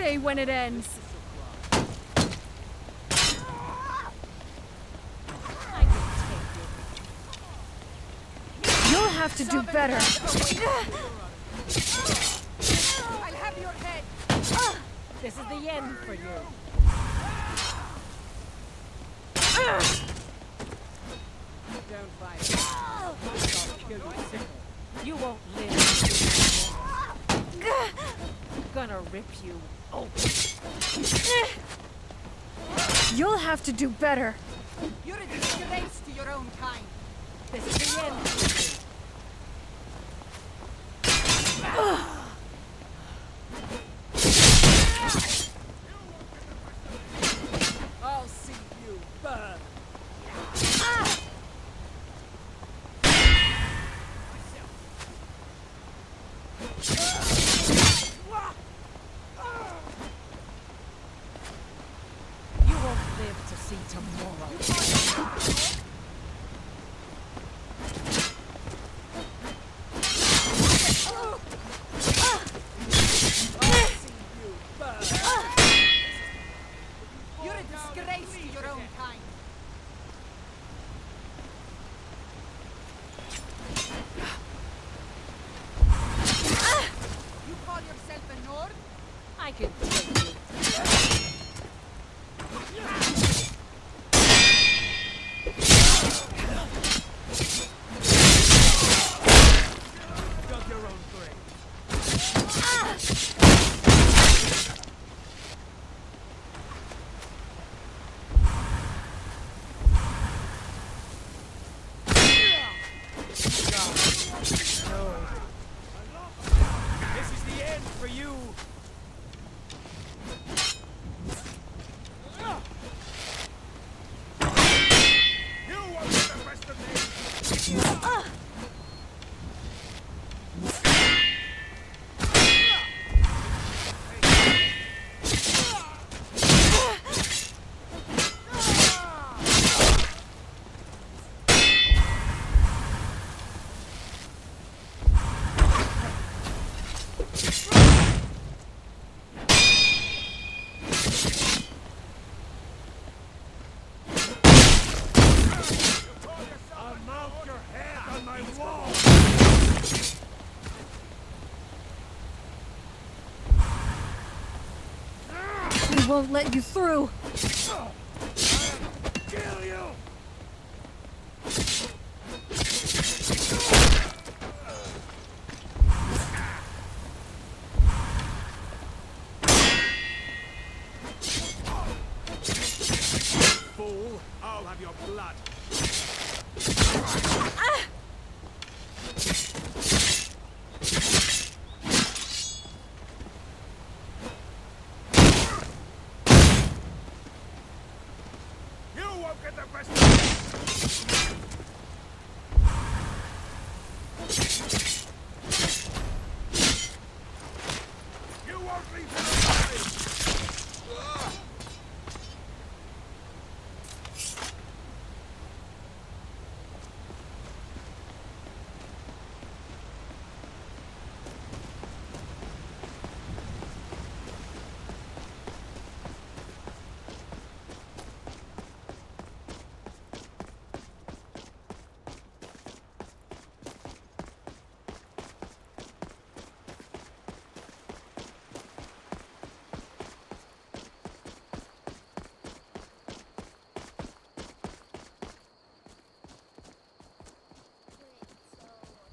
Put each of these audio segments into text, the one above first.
say when it ends. You'll have to do better. I'll have your head. This is the end for you. Don't fight. I'll kill you sick. You won't live. Gonna rip you open. You'll have to do better. You're a disgrace to your own kind. This is the end for you. I'll see you burn. You won't live to see tomorrow. You're a disgrace to your own kind. You call yourself a Nord? I can take you. Dug your own grave. This is the end for you. You won't get the best of me. I'll mount your head on my wall. We won't let you through. Kill you! Fool, I'll have your blood. You won't get the best of me. You won't leave him alive.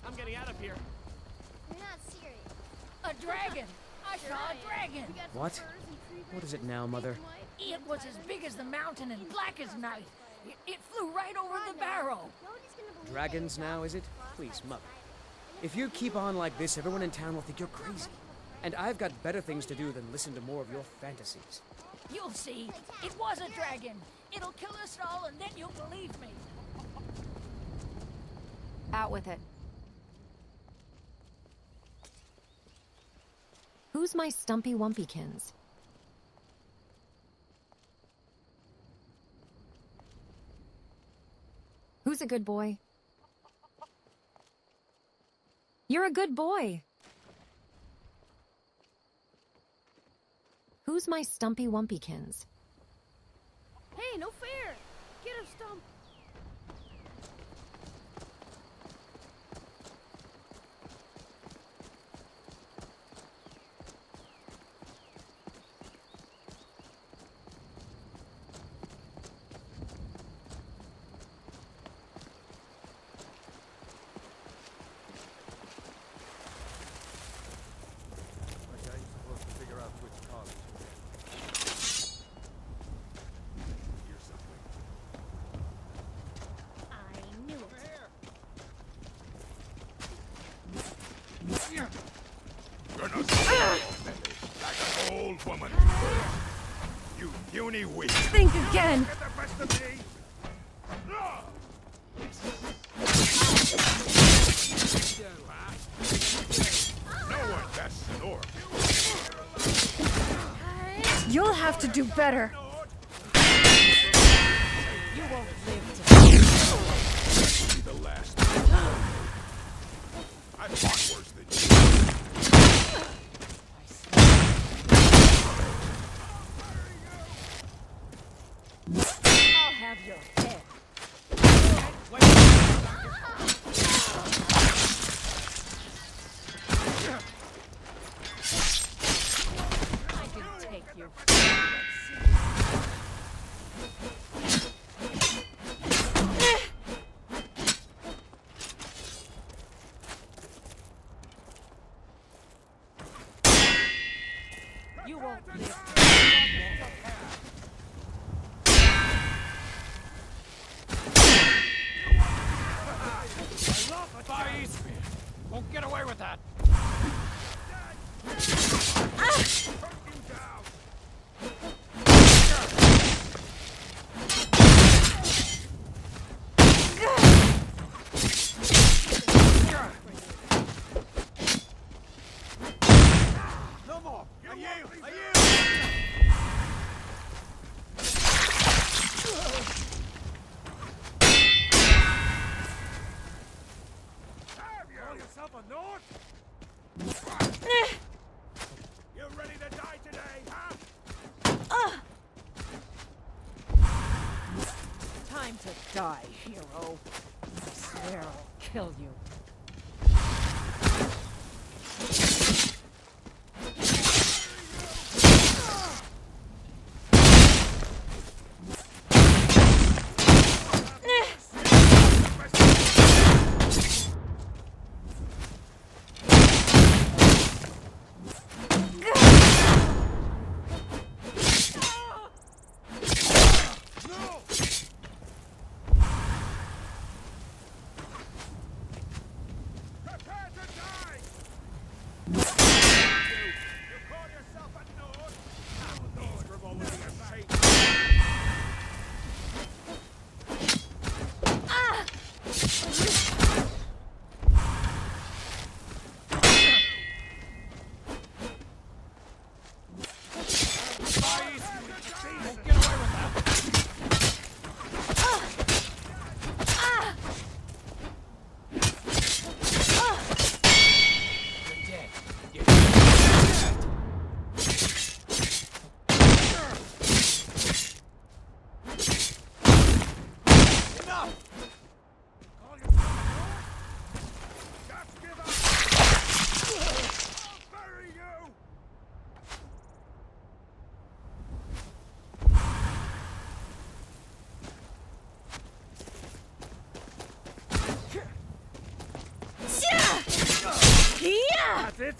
I'm getting out of here. You're not serious. A dragon! I saw a dragon! What? What is it now, Mother? It was as big as the mountain and black as night. It flew right over the barrow. Nobody's gonna believe Dragons now, is it? Please, Mother. If you keep on like this, everyone in town will think you're crazy. And I've got better things to do than listen to more of your fantasies. You'll see. It was a dragon. It'll kill us all and then you'll believe me. Out with it. Who's my stumpy wumpykins? Who's a good boy? You're a good boy. Who's Who's my stumpy wumpykins? Hey, no fair! Get her, Stump! Okay, supposed to figure out which college you're in. Here's something. I knew it. Gonna swallow belly like an old woman. You puny witch. Think again! Get the best of me. No one, that's an orc. You'll have to do better. You won't live to Be the last. I fought worse than you. I'll have your head. I can take your You won't live. Won't get away with that. No more. I yield. I yield. Call yourself a Nord? You ready to die today, huh? Time to die, hero. I swear I'll kill you. Prepare to die! You call yourself a Nord? These revolving and fate. Won't get away with that. You're dead. You're dead. Enough! Call yourself a Nord? Just give up! I'll bury you! Yeah! That's it?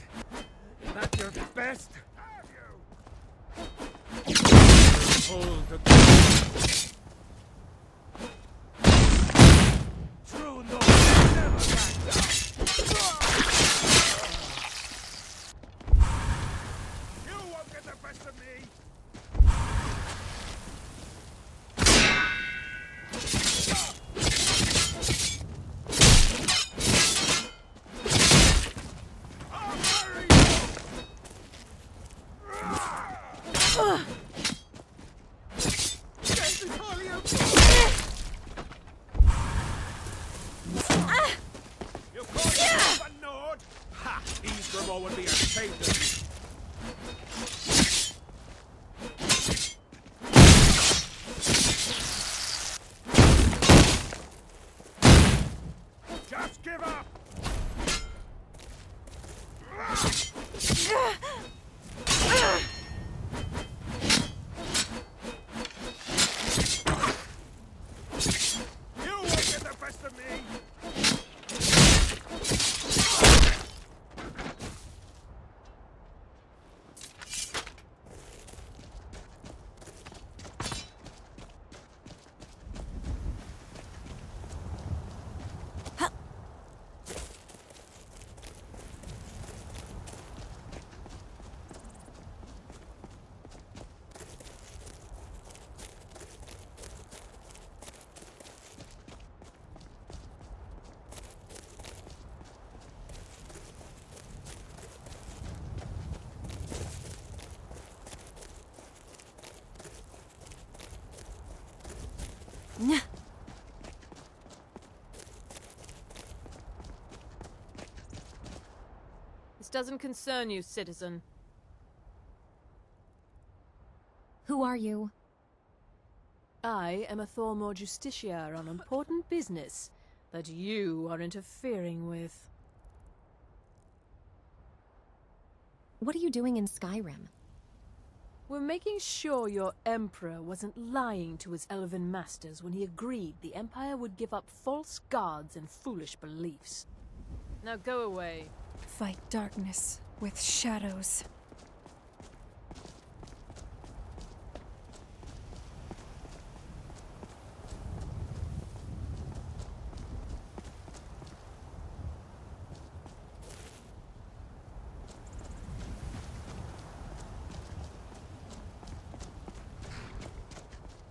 That's your best? Hold the true Nord never back down. You won't get the best of me. I'll bury you. This doesn't concern you, citizen. Who are you? I am a Thormore justiciar on important business that you are interfering with. What are you doing in Skyrim? We're making sure your Emperor wasn't lying to his elven masters when he agreed the Empire would give up false gods and foolish beliefs. Now go away. Fight darkness with shadows.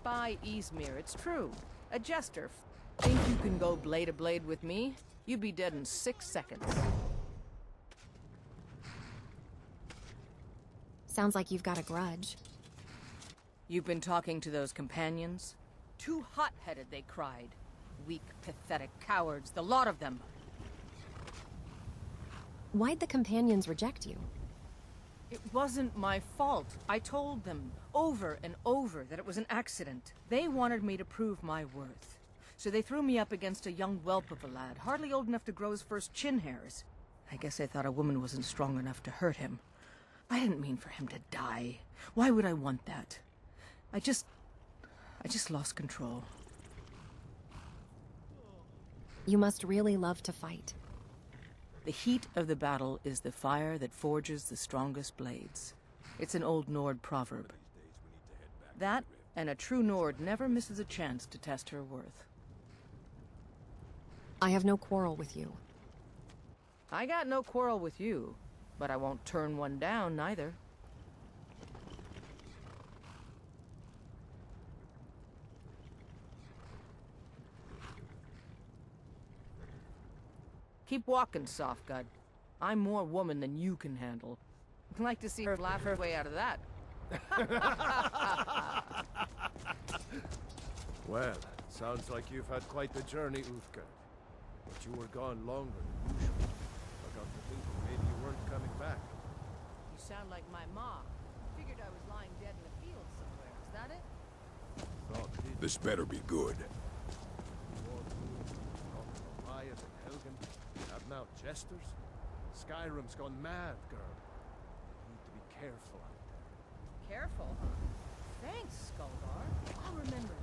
By Izmir, it's true. A jester. Think you can go blade to blade with me? You'd be dead in 6 seconds. Sounds like you've got a grudge. You've been talking to those companions? Too hot-headed, they cried. Weak, pathetic cowards, the lot of them. Why'd the companions reject you? It wasn't my fault. I told them over and over that it was an accident. They wanted me to prove my worth. So they threw me up against a young whelp of a lad, hardly old enough to grow his first chin hairs. I guess they thought a woman wasn't strong enough to hurt him. I didn't mean for him to die. Why would I want that? I just lost control. You must really love to fight. The heat of the battle is the fire that forges the strongest blades. It's an old Nord proverb. That, and a true Nord never misses a chance to test her worth. I have no quarrel with you. I got no quarrel with you, but I won't turn one down, neither. Keep walking, Softgut. I'm more woman than you can handle. I'd like to see her laugh her way out of that. Well, sounds like you've had quite the journey, Uthgerd. But you were gone longer than usual. I got to thinking maybe you weren't coming back. You sound like my ma. Figured I was lying dead in the field somewhere. Is that it? This better be good. Riot and Helgen. You have now jesters. Skyrim's gone mad, girl. You need to be careful out there. Careful, huh? Thanks, Skullgar. I'll remember.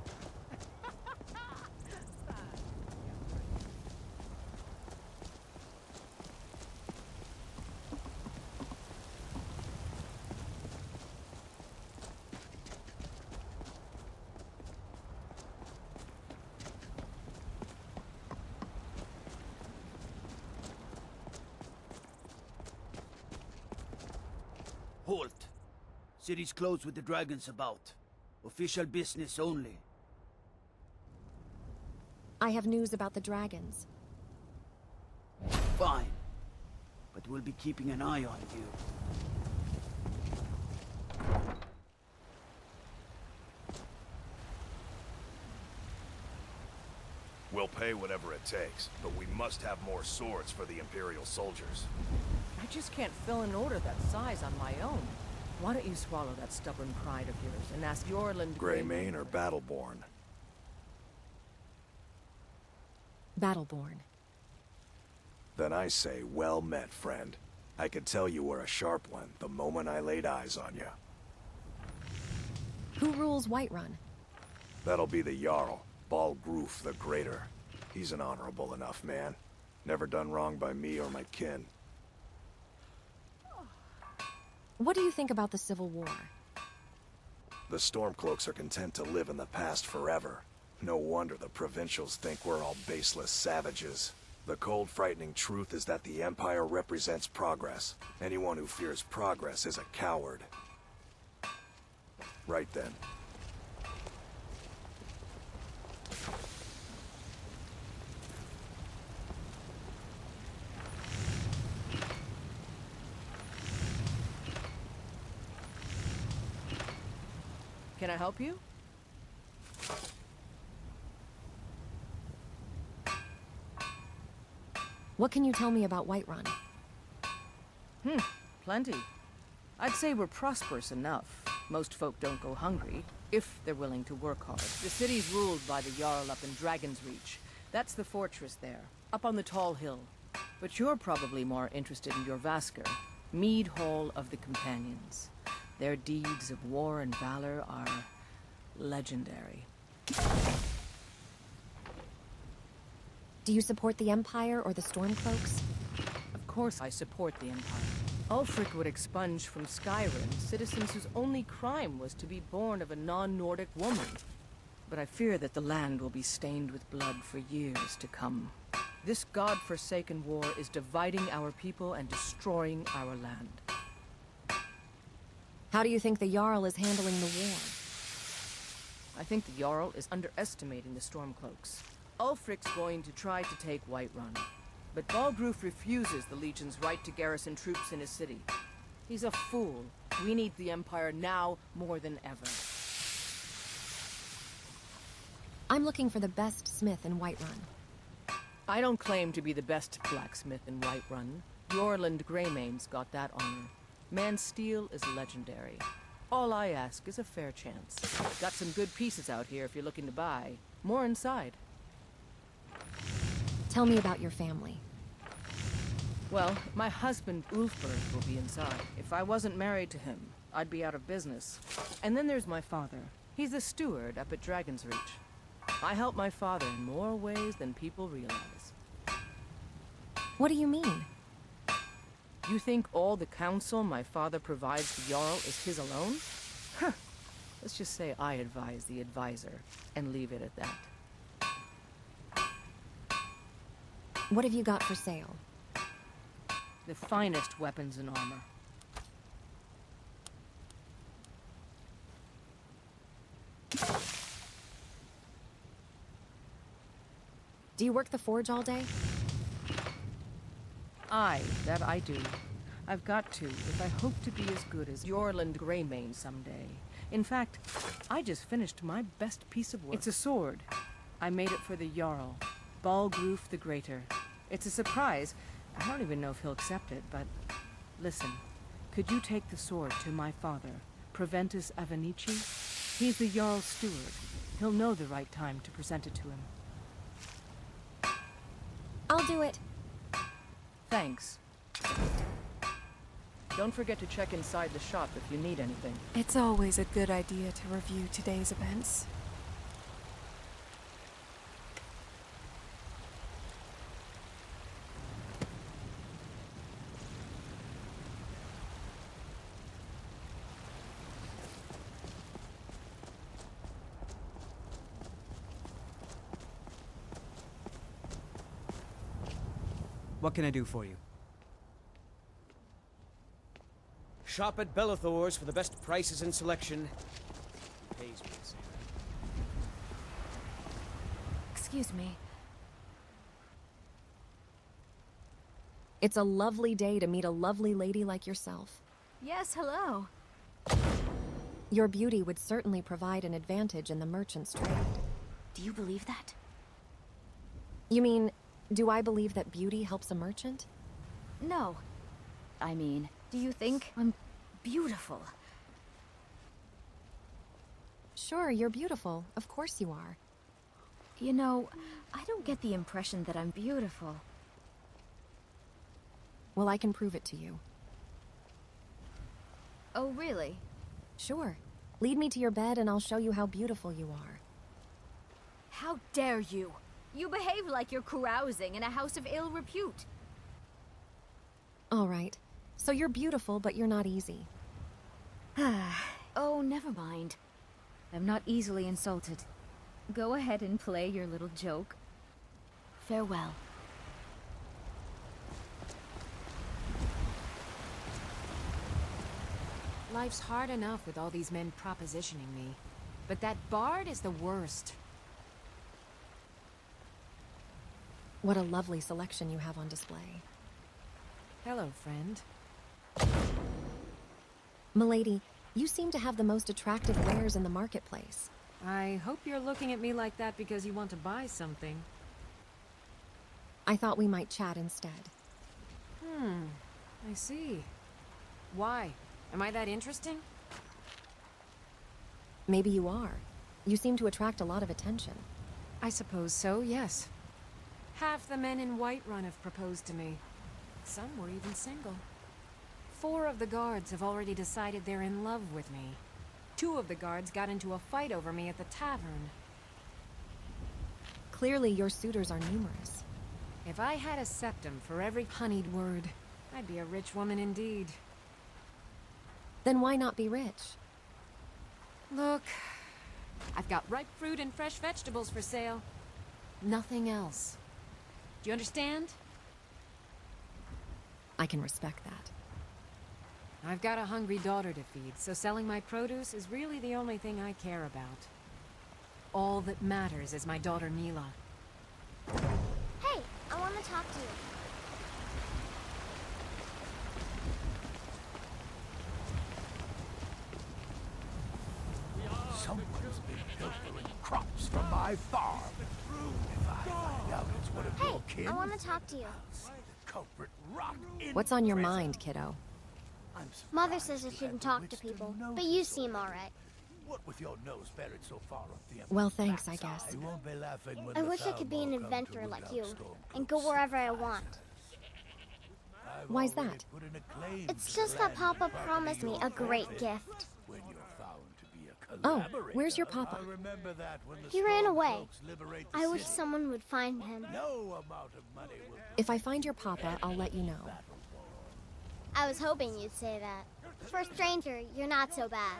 Halt! City's closed with the dragons about. Official business only. I have news about the dragons. Fine. But we'll be keeping an eye on you. We'll pay whatever it takes, but we must have more swords for the Imperial soldiers. I just can't fill an order that size on my own. Why don't you swallow that stubborn pride of yours and ask Yorland... Greymane or Battleborn? Battleborn. Then I say, well met, friend. I could tell you were a sharp one the moment I laid eyes on you. Who rules Whiterun? That'll be the Jarl, Balgruf the Greater. He's an honorable enough man. Never done wrong by me or my kin. What do you think about the Civil War? The Stormcloaks are content to live in the past forever. No wonder the provincials think we're all baseless savages. The cold, frightening truth is that the Empire represents progress. Anyone who fears progress is a coward. Right then. Can I help you? What can you tell me about Whiterun? Plenty. I'd say we're prosperous enough. Most folk don't go hungry, if they're willing to work hard. The city's ruled by the Jarl up in Dragon's Reach. That's the fortress there, up on the tall hill. But you're probably more interested in your Vasker, Mead Hall of the Companions. Their deeds of war and valor are legendary. Do you support the Empire or the Stormcloaks? Of course I support the Empire. Ulfric would expunge from Skyrim citizens whose only crime was to be born of a non-Nordic woman. But I fear that the land will be stained with blood for years to come. This god-forsaken war is dividing our people and destroying our land. How do you think the Jarl is handling the war? I think the Jarl is underestimating the Stormcloaks. Ulfric's going to try to take Whiterun. But Balgruf refuses the Legion's right to garrison troops in his city. He's a fool. We need the Empire now more than ever. I'm looking for the best smith in Whiterun. I don't claim to be the best blacksmith in Whiterun. Yorland Greymane's got that honor. Man's steel is legendary. All I ask is a fair chance. Got some good pieces out here if you're looking to buy. More inside. Tell me about your family. Well, my husband Ulfberg will be inside. If I wasn't married to him, I'd be out of business. And then there's my father. He's the steward up at Dragon's Reach. I help my father in more ways than people realize. What do you mean? You think all the counsel my father provides the Jarl is his alone? Huh. Let's just say I advise the advisor, and leave it at that. What have you got for sale? The finest weapons and armor. Do you work the forge all day? Aye, that I do. I've got to, if I hope to be as good as Yorland Greymane someday. In fact, I just finished my best piece of work. It's a sword. I made it for the Jarl, Balgruf the Greater. It's a surprise. I don't even know if he'll accept it, but... Listen, could you take the sword to my father, Proventus Avenici? He's the Jarl's steward. He'll know the right time to present it to him. I'll do it. Thanks. Don't forget to check inside the shop if you need anything. It's always a good idea to review today's events. What can I do for you? Shop at Bellathor's for the best prices and selection. Pays me to say that. Excuse me. It's a lovely day to meet a lovely lady like yourself. Yes, hello. Your beauty would certainly provide an advantage in the merchant's trade. Do you believe that? You mean, do I believe that beauty helps a merchant? No. I mean, do you think I'm beautiful? Sure, you're beautiful. Of course you are. You know, I don't get the impression that I'm beautiful. Well, I can prove it to you. Oh, really? Sure. Lead me to your bed and I'll show you how beautiful you are. How dare you? You behave like you're carousing in a house of ill repute. All right. So you're beautiful, but you're not easy. Oh, never mind. I'm not easily insulted. Go ahead and play your little joke. Farewell. Life's hard enough with all these men propositioning me. But that bard is the worst. What a lovely selection you have on display. Hello, friend. Milady, you seem to have the most attractive wares in the marketplace. I hope you're looking at me like that because you want to buy something. I thought we might chat instead. I see. Why? Am I that interesting? Maybe you are. You seem to attract a lot of attention. I suppose so, yes. Half the men in Whiterun have proposed to me. Some were even single. 4 of the guards have already decided they're in love with me. 2 of the guards got into a fight over me at the tavern. Clearly, your suitors are numerous. If I had a septum for every honeyed word, I'd be a rich woman indeed. Then why not be rich? Look, I've got ripe fruit and fresh vegetables for sale. Nothing else. Do you understand? I can respect that. I've got a hungry daughter to feed, so selling my produce is really the only thing I care about. All that matters is my daughter Mila. Hey, I want to talk to you. Someone's been pilfering crops from my farm. If I find out it's one of your kin, I want to talk to you. I'll see the culprit rot in What's on your prison. mind, kiddo? Mother says I shouldn't talk to people, but you seem alright. What with your nose buried so far up the Well, thanks, I guess. You won't be laughing when I the wish I could be an Thalmor come to inventor root like out you, Stormcloak's and go wherever I want. I've Why's already that? put in a claim It's to just the that land Papa and property promised me you'll a great forfeit gift. when you're found to be a Oh, collaborator. where's your Papa? I'll remember that when the He ran away. Stormcloaks liberate the I wish city. someone would find him. No amount of money will If I find your Papa, I'll let you know. I was hoping you'd say that. For a stranger, you're not so bad.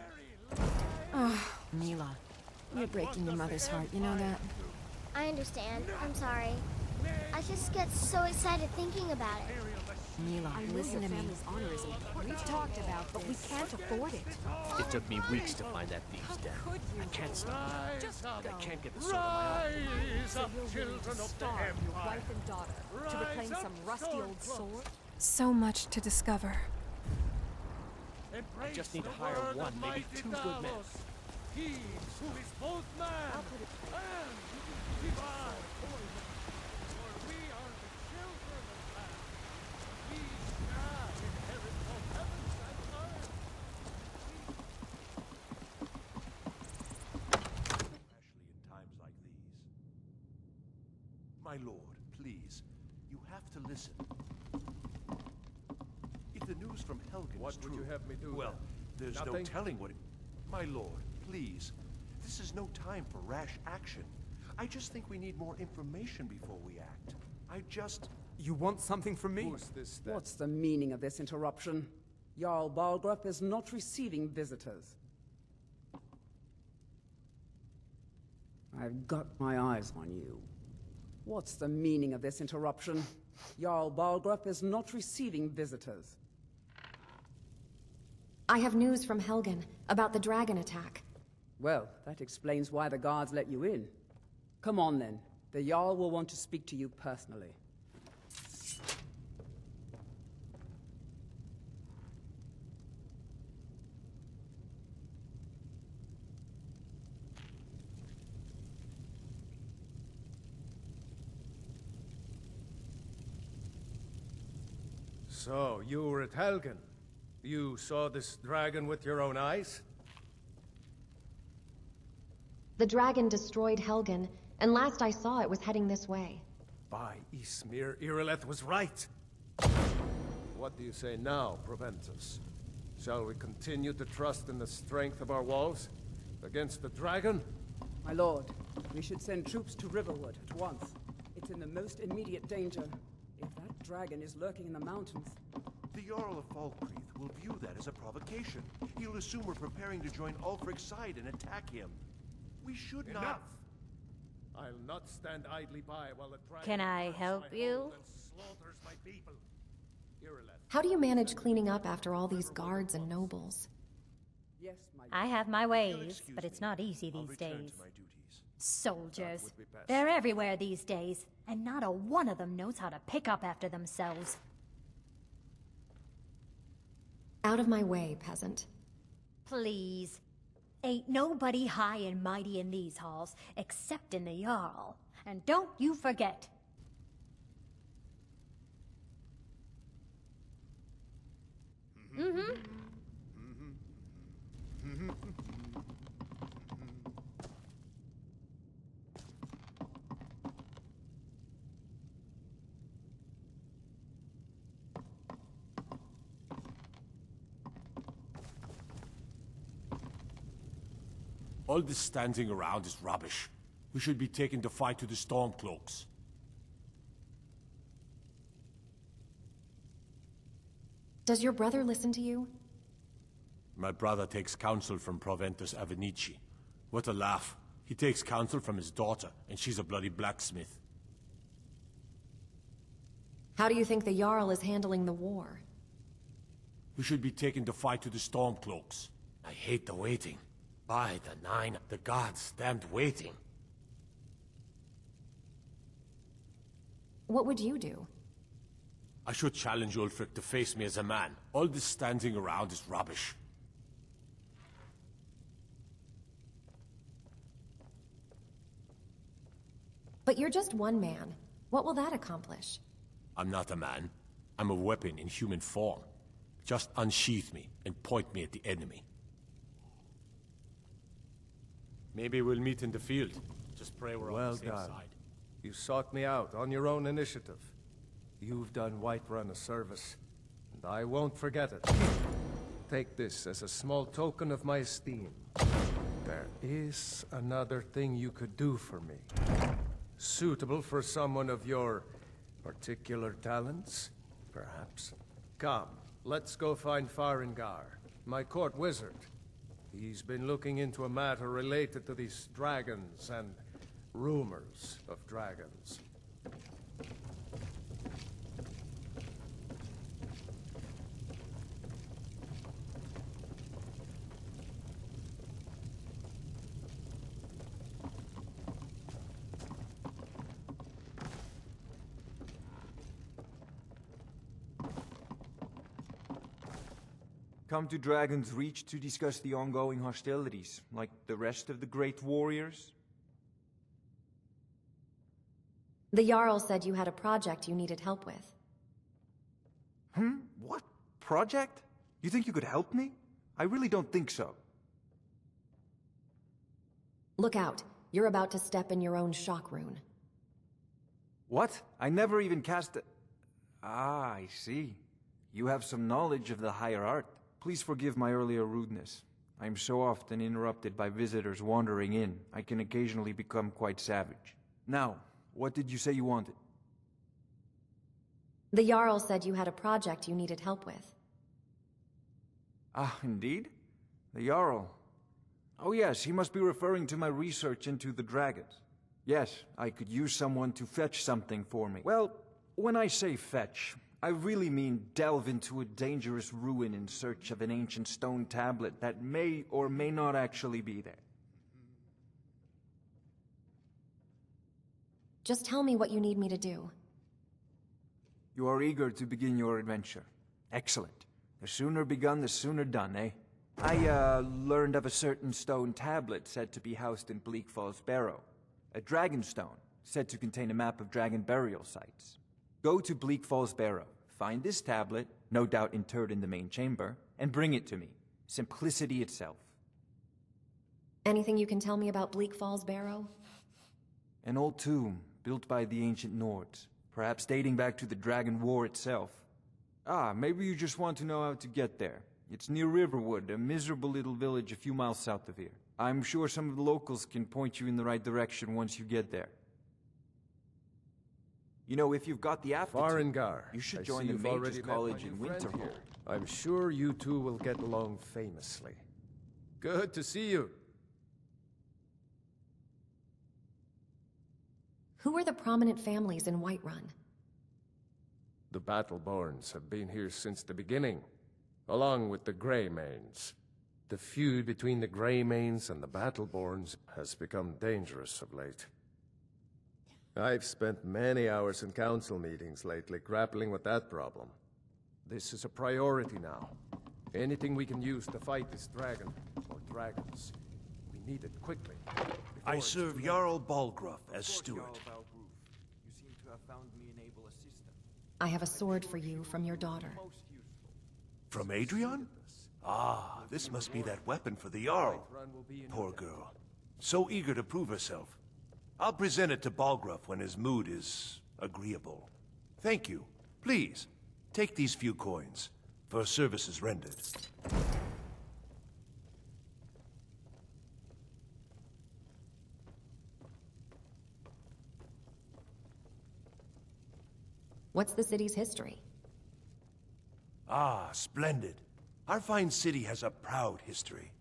Oh, Mila. You're breaking your mother's heart, you know that? I understand. I'm sorry. I just get so excited thinking about it. Mila, listen to me. honor is important. We've talked about but we this. can't afford it. It took me weeks to find that thief's den. I can't stop. Just I go. can't get the sword on my own. Rise So up, you're willing children to of the starve your Empire. wife and daughter to reclaim Rise some up, rusty old Stormcloaks. sword? So much to discover. Embrace just need to the hire word one, of maybe mighty 2 good men. Davos. He who is both man and divine. For we are the children of man. We shall inherit both heavens and earth. Especially in times like these. My lord, please, you have to listen. If the news from Helgen is true, What would you have me do? well, there's no Nothing? telling what it... My lord, please. This is no time for rash action. I just think we need more information before we act. You want something from me? Who's this then? What's the meaning of this interruption? Jarl Balgrup is not receiving visitors. I've got my eyes on you. What's the meaning of this interruption? Jarl Balgrup is not receiving visitors. I have news from Helgen about the dragon attack. Well, that explains why the guards let you in. Come on then. The Jarl will want to speak to you personally. So, you were at Helgen. You saw this dragon with your own eyes? The dragon destroyed Helgen, and last I saw it was heading this way. By Ysmir, Irileth was right. What do you say now, Proventus? Shall we continue to trust in the strength of our walls? Against the dragon? My lord, we should send troops to Riverwood at once. It's in the most immediate danger. If that dragon is lurking in the mountains... The Jarl of Falkreath will view that as a provocation. He'll assume we're preparing to join Ulfric's side and attack him. We should Enough! not... I'll not stand idly by while the dragon Can I grabs help my you? hold and slaughters my people. Irileth. How do you manage cleaning up after all these guards and nobles? Yes, my I have my ways, but it's not easy these days. Soldiers. They're everywhere these days, and not a one of them knows how to pick up after themselves. Out of my way, peasant. Please. Ain't nobody high and mighty in these halls, except in the Jarl. And don't you forget. Mm-hmm. All this standing around is rubbish. We should be taking the fight to the Stormcloaks. Does your brother listen to you? My brother takes counsel from Proventus Avenici. What a laugh. He takes counsel from his daughter, and she's a bloody blacksmith. How do you think the Jarl is handling the war? We should be taking the fight to the Stormcloaks. I hate the waiting. By the nine, the gods damned waiting. What would you do? I should challenge Ulfric to face me as a man. All this standing around is rubbish. But you're just one man. What will that accomplish? I'm not a man. I'm a weapon in human form. Just unsheath me and point me at the enemy. Maybe we'll meet in the field. Just pray we're on the same side. You sought me out on your own initiative. You've done Whiterun a service, and I won't forget it. Take this as a small token of my esteem. There is another thing you could do for me. Suitable for someone of your particular talents, perhaps. Come, let's go find Farengar, my court wizard. He's been looking into a matter related to these dragons and rumors of dragons. Come to Dragon's Reach to discuss the ongoing hostilities, like the rest of the great warriors? The Jarl said you had a project you needed help with. What? Project? You think you could help me? I really don't think so. Look out. You're about to step in your own shock rune. What? I never even cast a... Ah, I see. You have some knowledge of the higher art. Please forgive my earlier rudeness. I am so often interrupted by visitors wandering in, I can occasionally become quite savage. Now, what did you say you wanted? The Jarl said you had a project you needed help with. Ah, indeed? The Jarl. Oh yes, he must be referring to my research into the dragons. Yes, I could use someone to fetch something for me. Well, when I say fetch, I really mean delve into a dangerous ruin in search of an ancient stone tablet that may or may not actually be there. Just tell me what you need me to do. You are eager to begin your adventure. Excellent. The sooner begun, the sooner done, eh? I, learned of a certain stone tablet said to be housed in Bleak Falls Barrow. A dragon stone, said to contain a map of dragon burial sites. Go to Bleak Falls Barrow, find this tablet, no doubt interred in the main chamber, and bring it to me. Simplicity itself. Anything you can tell me about Bleak Falls Barrow? An old tomb, built by the ancient Nords, perhaps dating back to the Dragon War itself. Ah, maybe you just want to know how to get there. It's near Riverwood, a miserable little village a few miles south of here. I'm sure some of the locals can point you in the right direction once you get there. You know, if you've got the aptitude, Farengar, you should join the Mages College in Winterhold. I'm sure you two will get along famously. Good to see you. Who are the prominent families in Whiterun? The Battleborns have been here since the beginning, along with the Greymanes. The feud between the Greymanes and the Battleborns has become dangerous of late. I've spent many hours in council meetings lately grappling with that problem. This is a priority now. Anything we can use to fight this dragon, or dragons, we need it quickly. I serve Jarl Balgruuf as steward. You seem to have found me an able assistant. I have a sword for you from your daughter. From Adrian? Ah, this must be that weapon for the Jarl. Poor girl. So eager to prove herself. I'll present it to Balgruuf when his mood is agreeable. Thank you. Please, take these few coins for services rendered. What's the city's history? Ah, splendid. Our fine city has a proud history,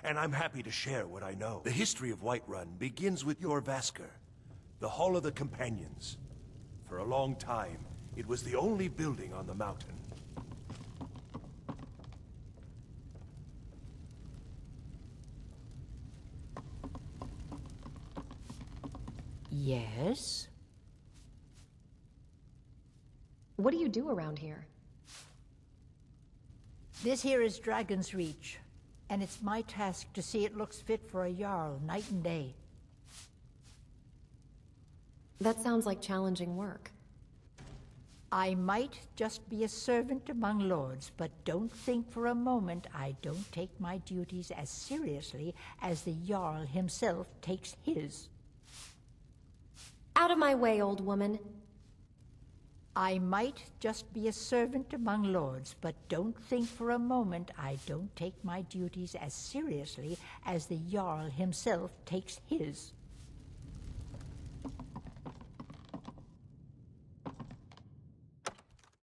and I'm happy to share what I know. The history of Whiterun begins with Jorrvaskr, the Hall of the Companions. For a long time, it was the only building on the mountain. Yes? What do you do around here? This here is Dragon's Reach, and it's my task to see it looks fit for a Jarl night and day. That sounds like challenging work. I might just be a servant among lords, but don't think for a moment I don't take my duties as seriously as the Jarl himself takes his. Out of my way, old woman. I might just be a servant among lords, but don't think for a moment I don't take my duties as seriously as the Jarl himself takes his.